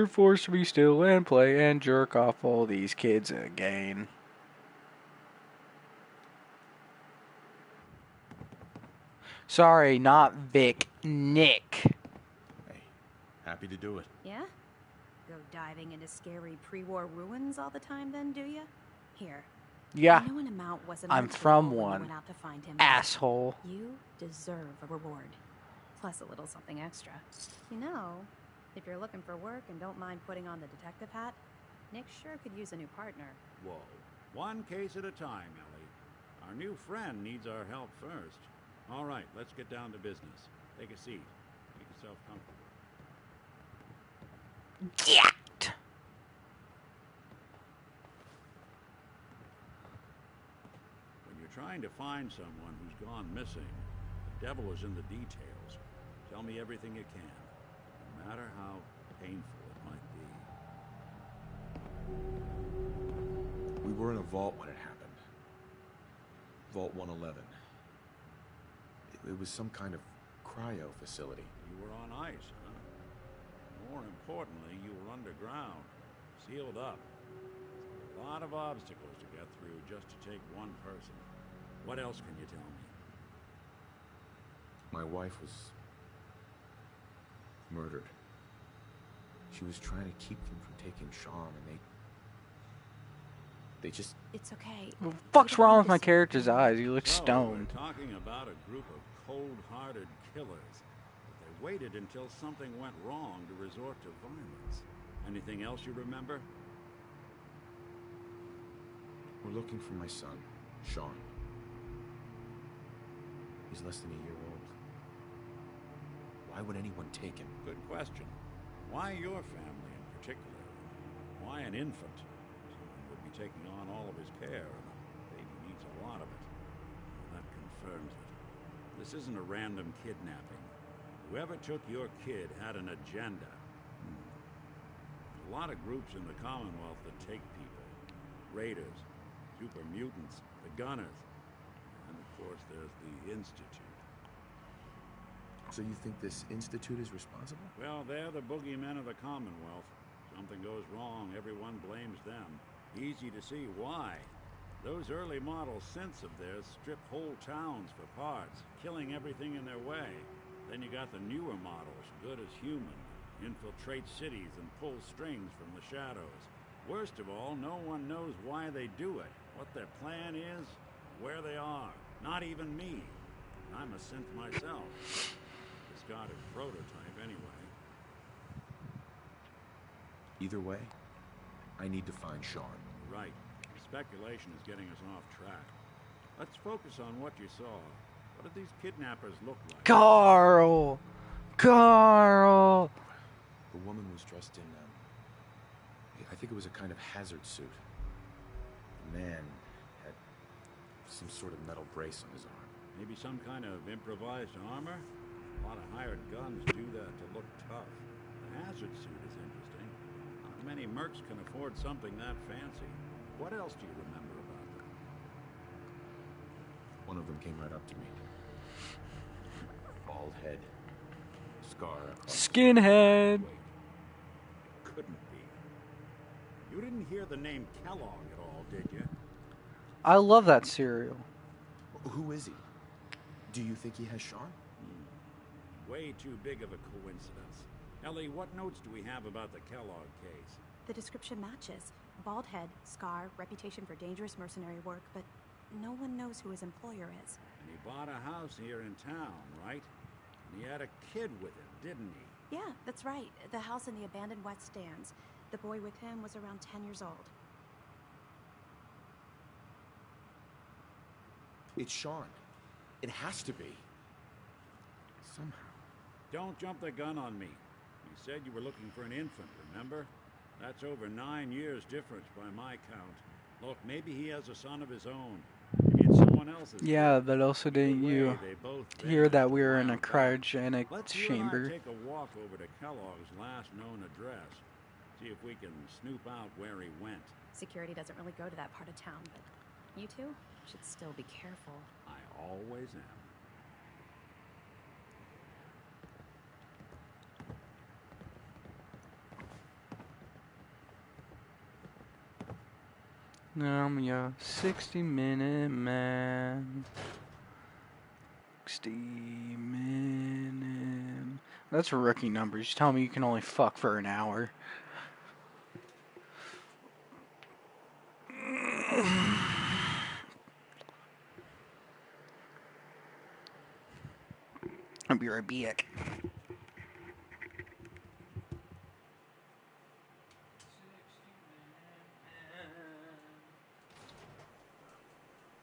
Force me still and play and jerk off all these kids again. Sorry, not Vic. Nick. Hey, happy to do it. Yeah? Go diving into scary pre-war ruins all the time then, do you? Here. Yeah, I know an amount wasn't I'm on the from table when you one. went out to find him. Asshole. You deserve a reward. Plus a little something extra. You know, if you're looking for work and don't mind putting on the detective hat, Nick sure could use a new partner. Whoa. One case at a time, Ellie. Our new friend needs our help first. All right, let's get down to business. Take a seat. Make yourself comfortable. Get. When you're trying to find someone who's gone missing, the devil is in the details. Tell me everything you can, no matter how painful it might be. We were in a vault when it happened. Vault 111. It was some kind of cryo facility. You were on ice, huh? More importantly, you were underground, sealed up. A lot of obstacles to get through just to take one person. What else can you tell me? My wife was murdered. She was trying to keep them from taking Sean, and they just... It's okay. What the fuck's wrong with my character's eyes? He looks So, stoned. we're talking about a group of cold-hearted killers. But they waited until something went wrong to resort to violence. Anything else you remember? We're looking for my son, Sean. He's less than a year old. Why would anyone take him? Good question. Why your family in particular? Why an infant? Someone would be taking on all of his care, and a baby needs a lot of it. And that confirms it. This isn't a random kidnapping. Whoever took your kid had an agenda. There's a lot of groups in the Commonwealth that take people. Raiders, super mutants, the Gunners, and of course there's the Institute. So you think this institute is responsible? Well, they're the boogeymen of the Commonwealth. Something goes wrong, everyone blames them. Easy to see why. Those early model synths of theirs strip whole towns for parts, killing everything in their way. Then you got the newer models, good as human, infiltrate cities and pull strings from the shadows. Worst of all, no one knows why they do it, what their plan is, where they are. Not even me. I'm a synth myself. Discarded prototype anyway. Either way, I need to find Sean. Right. Speculation is getting us off track. Let's focus on what you saw. What did these kidnappers look like? Carl! Carl! The woman was dressed in, I think it was a kind of hazard suit. The man had some sort of metal brace on his arm. Maybe some kind of improvised armor? A lot of hired guns do that to look tough. The hazard suit is interesting. Not many mercs can afford something that fancy. What else do you remember about them? One of them came right up to me. Bald head. Scar across. Skinhead! Wait. It couldn't be. You didn't hear the name Kellogg at all, did you? I love that cereal. Who is he? Do you think he has Sean? Way too big of a coincidence. Ellie, what notes do we have about the Kellogg case? The description matches. Bald head, scar, reputation for dangerous mercenary work, but no one knows who his employer is. And he bought a house here in town, right? And he had a kid with him, didn't he? Yeah, that's right. The house in the abandoned West Stands. The boy with him was around 10 years old. It's Sean. It has to be. Somehow. Don't jump the gun on me. You said you were looking for an infant, remember? That's over 9 years difference by my count. Look, maybe he has a son of his own. Maybe it's someone else's. Yeah, but also didn't Either you way, they both hear that we were vanished in a a while back. cryogenic Let's you and I chamber? take a walk over to Kellogg's last known address. See if we can snoop out where he went. Security doesn't really go to that part of town, but you two should still be careful. I always am. I'm your 60-minute man. 60-minute. That's a rookie number. Just tell me you can only fuck for an hour. I'll be right back.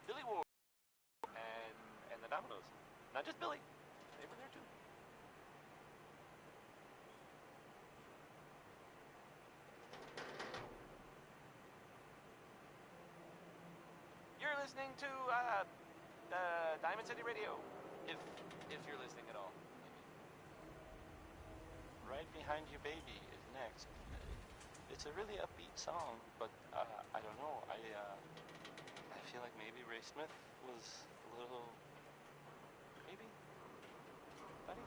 Billy Ward and the Dominoes. Not just Billy. They were there too. You're listening to Diamond City Radio. If you're listening at all. Right Behind You Baby is next. It's a really upbeat song, but I don't know. I feel like maybe Ray Smith was a little, maybe, buddy.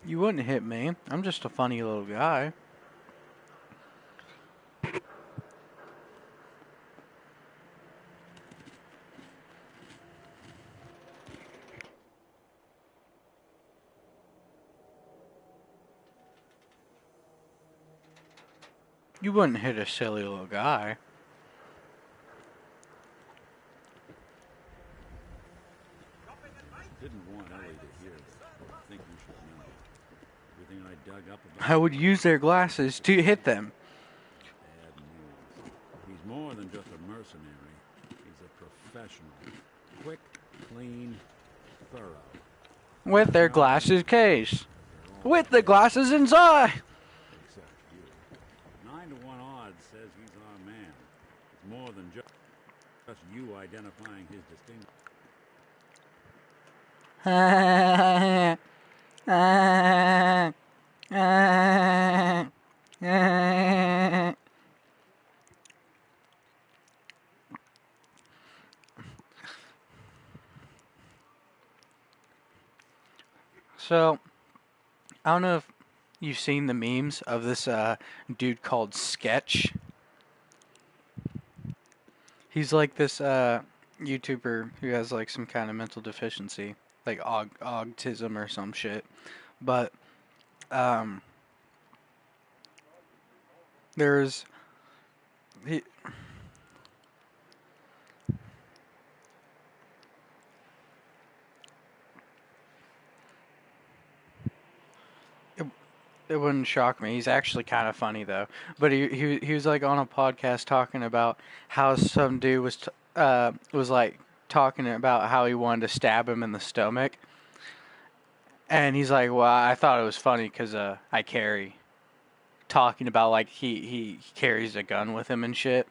You wouldn't hit me. I'm just a funny little guy. You wouldn't hit a silly little guy. Didn't want Ellie to hear this. I think you should know. Everything I dug up about I would use their glasses to hit them. bad news. He's more than just a mercenary. He's a professional. Quick, clean, thorough. With their glasses case. With the glasses inside. Except you. 9 to 1 odds says he's our man. It's more than just you identifying his distinction. So, I don't know if you've seen the memes of this dude called Sketch. He's like this YouTuber who has like some kind of mental deficiency, like autism or some shit. But um, there's he. It wouldn't shock me. He's actually kind of funny though. But he was like on a podcast talking about how some dude was like talking about how he wanted to stab him in the stomach. And he's like, well, I thought it was funny because I carry. Talking about like he carries a gun with him and shit.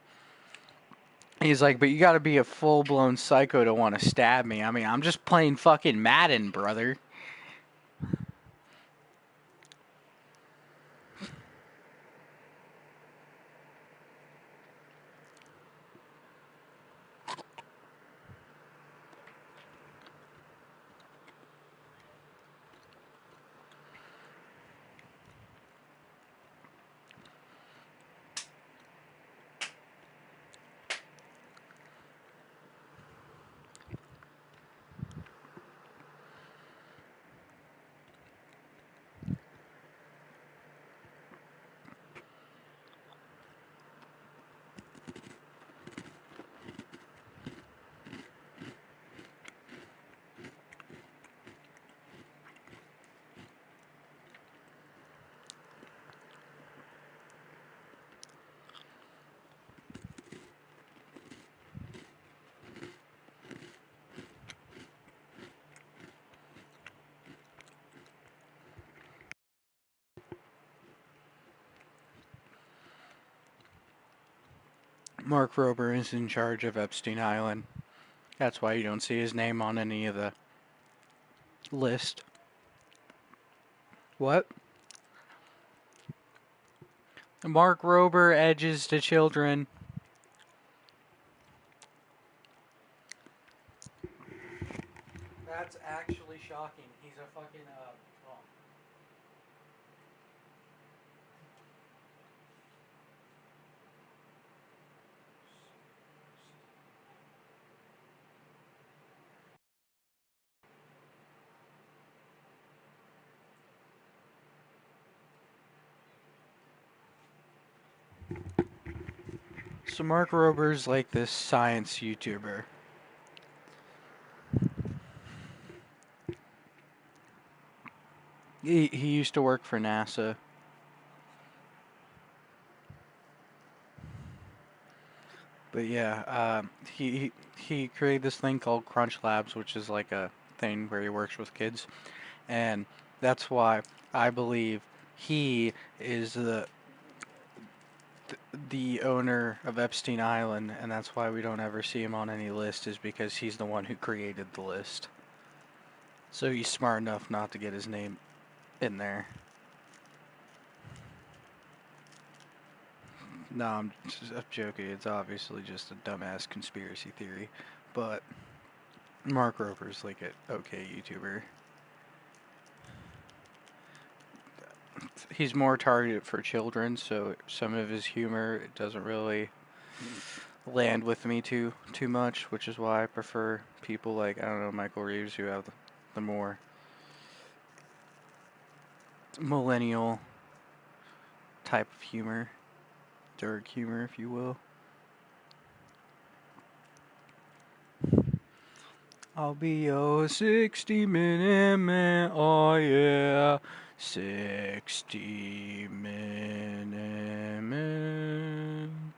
He's like, but you gotta be a full-blown psycho to want to stab me. I mean, I'm just playing fucking Madden, brother. Mark Rober is in charge of Epstein Island. That's why you don't see his name on any of the list. What? Mark Rober edges to children. That's actually shocking. He's a fucking So Mark Rober's like this science YouTuber. He used to work for NASA. But yeah, he created this thing called Crunch Labs, which is like a thing where he works with kids, and that's why I believe he is the owner of Epstein Island, and that's why we don't ever see him on any list, is because he's the one who created the list. So he's smart enough not to get his name in there. No, I'm joking. It's obviously just a dumbass conspiracy theory, but Mark Rober's like an okay YouTuber. He's more targeted for children, so some of his humor doesn't really land with me too much, which is why I prefer people like, I don't know, Michael Reeves, who have the more millennial type of humor, dark humor, if you will. I'll be your 60-minute man, oh yeah, 60-minute man.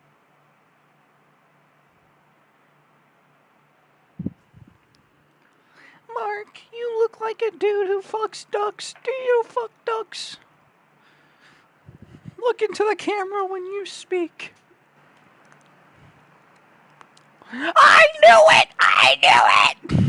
Mark, you look like a dude who fucks ducks. Do you fuck ducks? Look into the camera when you speak. I knew it! I knew it!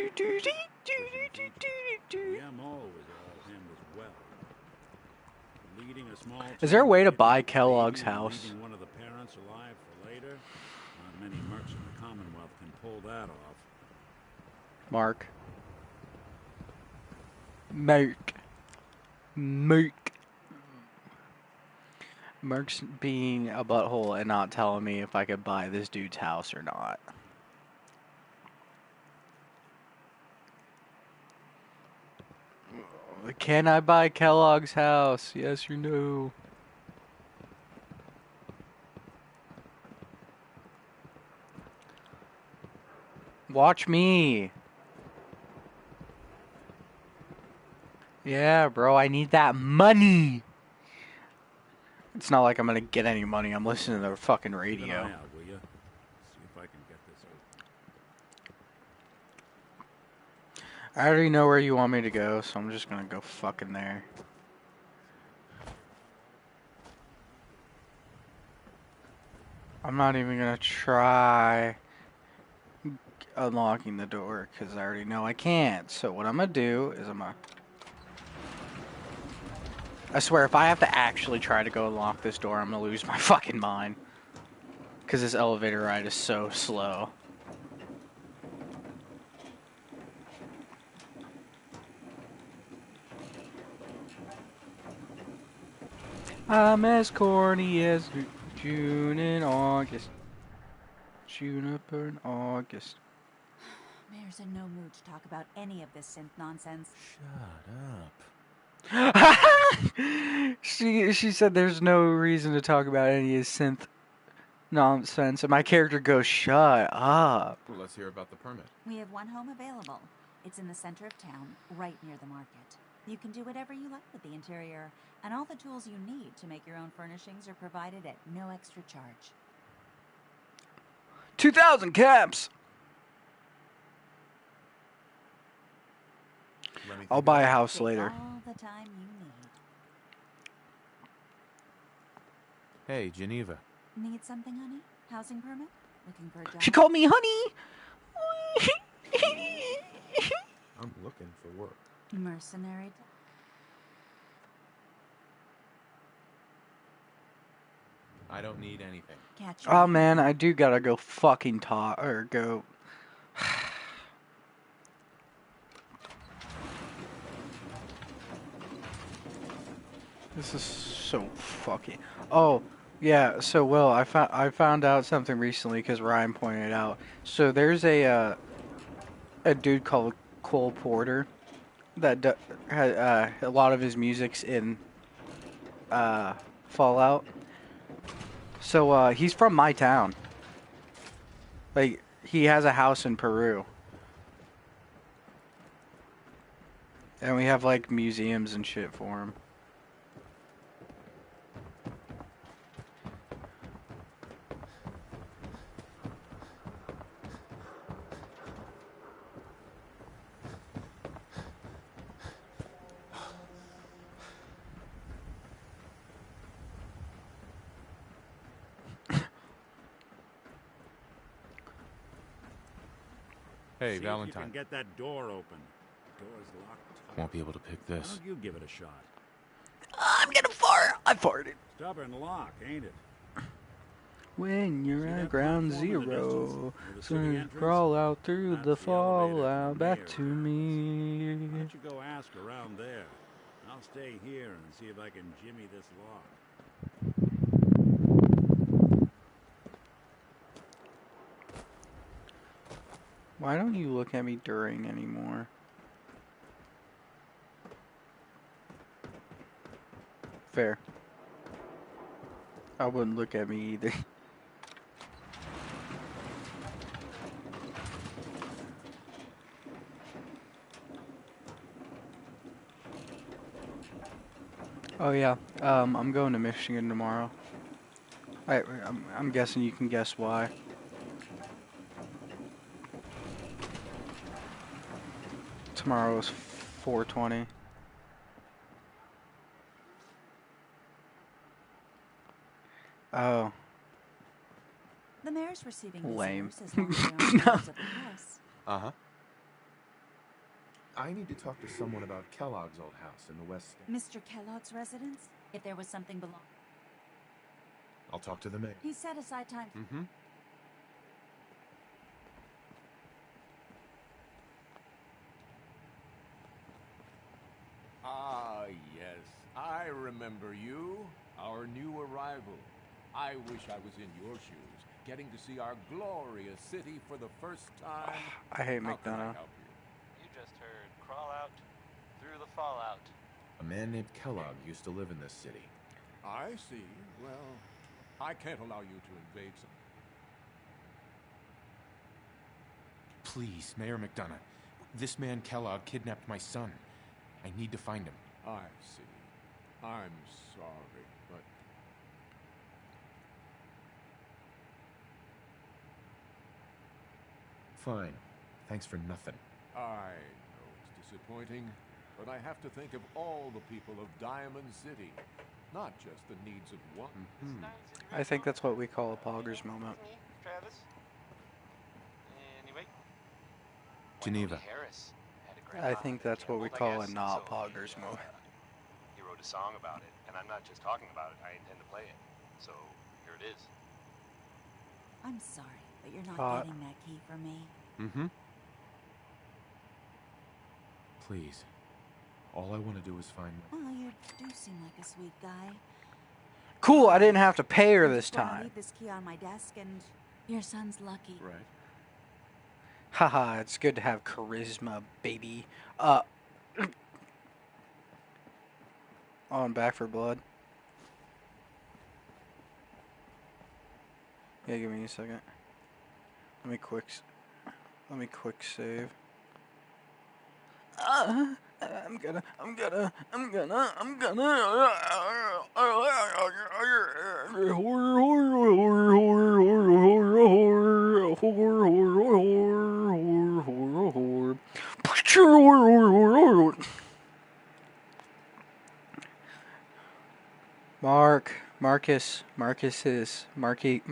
The MO is all him as well. Leading a small Is there a way to team, buy baby, Kellogg's and house? leaving one of the parents alive for later? Not many mercs in the Commonwealth can pull that off. Mark. Mark's being a butthole and not telling me if I could buy this dude's house or not. Can I buy Kellogg's house? Yes or no? Watch me. Yeah, bro, I need that money. It's not like I'm gonna get any money. I'm listening to the fucking Keep an radio. eye out, will you? See if I can get this open. I already know where you want me to go, so I'm just gonna go fucking there. I'm not even gonna try unlocking the door because I already know I can't. So what I'm gonna do is I swear, if I have to actually try to go unlock this door, I'm gonna lose my fucking mind. Because this elevator ride is so slow. I'm as corny as June and August. Juniper in August. Mayor's in no mood to talk about any of this synth nonsense. Shut up. She said there's no reason to talk about any of his synth nonsense, and my character goes, "Shut up." Well, let's hear about the permit. We have one home available. It's in the center of town, right near the market. You can do whatever you like with the interior, and all the tools you need to make your own furnishings are provided at no extra charge. 2,000 caps. Let me I'll think buy a about it. house Take later. all the time you need. Hey, Geneva. Need something, honey? Housing permit? Looking for a job? She called me honey. I'm looking for work. Mercenary. I don't need anything. Catch Oh me. man, I do gotta go fucking talk or go. This is so fucking. Oh yeah, so Will, I found out something recently because Ryan pointed it out. So there's a dude called Cole Porter that a lot of his music's in Fallout. So he's from my town. Like he has a house in Peru. And we have like museums and shit for him. Hey, See if you Valentine. can get that door open. The door's locked. Won't be able to pick Why this. don't you give it a shot? I'm gonna fart. I farted. Stubborn lock, ain't it? When you're See at that ground platform in the zero, distance? Near the city soon entrance? crawl out through That's the the elevator fallout the back mayor to uses. Why me. don't you go ask around there? I'll stay here and see if I can jimmy this lock. Why don't you look at me during anymore? Fair. I wouldn't look at me either. Oh yeah, I'm going to Michigan tomorrow. I'm guessing you can guess why. Tomorrow is 420. Oh, The mayor's receiving Lame. visitors as long as they aren't members of the press. Uh-huh. I need to talk to someone about Kellogg's old house in the West Stand. Mr. Kellogg's residence? If there was something belong... I'll talk to the mayor. He set aside time... Mm-hmm. Ah, yes. I remember you, our new arrival. I wish I was in your shoes, getting to see our glorious city for the first time. I hate How can I McDonough. help you? You just heard Crawl Out Through through the fallout. A man named Kellogg used to live in this city. I see. Well, I can't allow you to invade some... Please, Mayor McDonough. This man Kellogg kidnapped my son. I need to find him. I see. I'm sorry, but... Fine. Thanks for nothing. I know it's disappointing, but I have to think of all the people of Diamond City, not just the needs of one. I think that's what we call a poggers moment. Me, Travis. Anyway. Geneva. Harris had a great I moment think that that's what we gambled, I call a guess, not so poggers he, moment. He wrote a song about it, and I'm not just talking about it, I intend to play it. So, here it is. I'm sorry, but you're not getting that key from me. Mm-hmm. Please. All I want to do is find... Well, you do seem like a sweet guy. Cool, I didn't have to pay her I'm this just gonna time. leave this key on my desk, and your son's lucky. Right. Haha, it's good to have charisma, baby. On Back for Blood. Yeah, give me a second. Let me quick save. I'm gonna. Marcus is Marky.